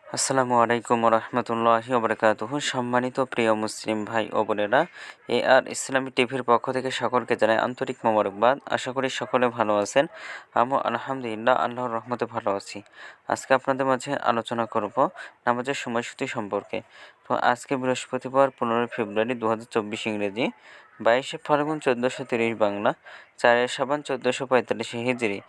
আসসালামু আলাইকুম রহমতুল্লাহি ওবরাকাতুহু। সম্মানিত প্রিয় মুসলিম ভাই ও বোনেরা, ইসলামী টিভির পক্ষ থেকে সকলকে জানাই আন্তরিক মোবারকবাদ। আশা করি সকলে ভালো আছেন। আমিও আলহামদুলিল্লাহ আল্লাহর রহমতে ভালো আছি। আজকে আপনাদের মাঝে আলোচনা করব নামাজের সময়সূচি সম্পর্কে। তো আজকে বৃহস্পতিবার 15 ফেব্রুয়ারি 2024 ইংরেজি, 22 ফাল্গুন 1430 বাংলা, 4 শাবান 1445 হিজরি।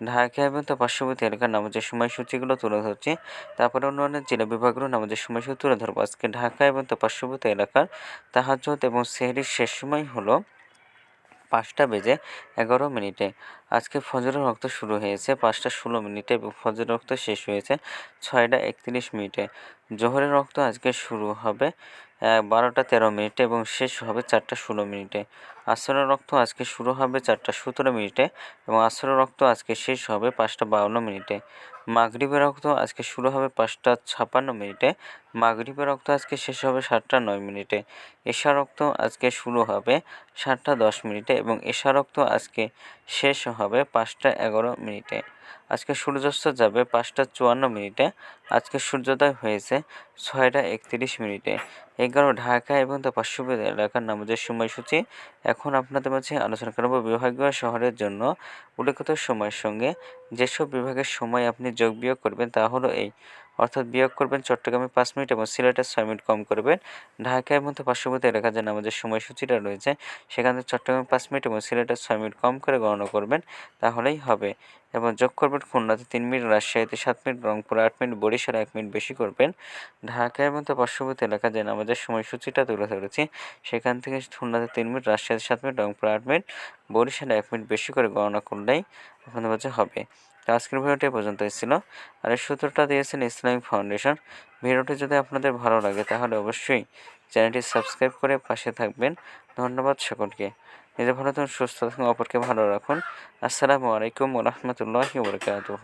ঢাকা এবং তার পার্শ্ববর্তী এলাকার নামাজের সময়সূচিগুলো তুলে ধরছি। তারপরে অন্যান্য জেলা বিভাগগুলো নামাজের সময়সূচি তুলে ধরবো। আজকে ঢাকা এবং তার পার্শ্ববর্তী এলাকার তাহাজ্জুদ এবং সেহরির শেষ সময় হলো 5:11। আজকে ফজরের ওয়াক্ত শুরু হয়েছে 5:16 এবং ফজরের ওয়াক্ত শেষ হয়েছে 6:31। জোহরের ওয়াক্ত আজকে শুরু হবে 12:13 এবং শেষ হবে 4:16। আসরের ওয়াক্ত আজকে শুরু হবে 4:17 এবং আসরের ওয়াক্ত আজকে শেষ হবে 5:52। মাগরিবের ওয়াক্ত আজকে শুরু হবে 5:56। মাগরিবের ওয়াক্ত আজকে শেষ হবে 7:09। এশার ওয়াক্ত আজকে শুরু হবে 7:10 এবং এশার ওয়াক্ত আজকে শেষ হবে 5:11। আজকে সূর্যাস্ত যাবে 5:54। আজকে সূর্যোদয় হয়েছে 6:31। 11 ঢাকা এবং তার পার্শ্ববর্তী এলাকার নামাজের সময়সূচি। এখন আপনাদের মাঝে আলোচনা করব বিভাগীয় শহরের জন্য উল্লেখিত সময়ের সঙ্গে যেসব বিভাগের সময় আপনি যোগ বিয়োগ করবেন তা হলো এই, অর্থাৎ বিয়োগ করবেন চট্টগ্রামে 5 মিনিট এবং সিলেটে 6 মিনিট কম করবেন। ঢাকা এবং তার পার্শ্ববর্তী এলাকা যে নামাজের সময়সূচিটা রয়েছে সেখানে চট্টগ্রামে 5 মিনিট এবং সিলেটে 6 মিনিট কম করে গণনা করবেন, তাহলেই হবে। এবং যোগ করবেন খুলনাতে 3 মিনিট, রাজশাহীতে 7 মিনিট, রংপুরে 8 মিনিট, বরিশালে 1 মিনিট বেশি করবেন। ঢাকা এবং তার পার্শ্ববর্তী এলাকা যে নামাজের সময়সূচিটা তুলে ধরেছি সেখান থেকে খুলনাতে 3 মিনিট, রাজশাহীতে 7 মিনিট, রংপুরে 8 মিনিট, বরিশালে 1 মিনিট বেশি করে গণনা করলেই আপনাদের কাছে হবে। তো আজকের ভিডিওটি পর্যন্তই ছিল। আর এই সূত্রটা দিয়েছেন ইসলামিক ফাউন্ডেশন। ভিডিওটি যদি আপনাদের ভালো লাগে তাহলে অবশ্যই চ্যানেলটি সাবস্ক্রাইব করে পাশে থাকবেন। ধন্যবাদ সকলকে। নিজে ভালো থাকুন, সুস্থ থাকুন, অপরকে ভালো রাখুন। আসসালামু আলাইকুম ওয়া রাহমাতুল্লাহি ওয়া বারাকাতুহু।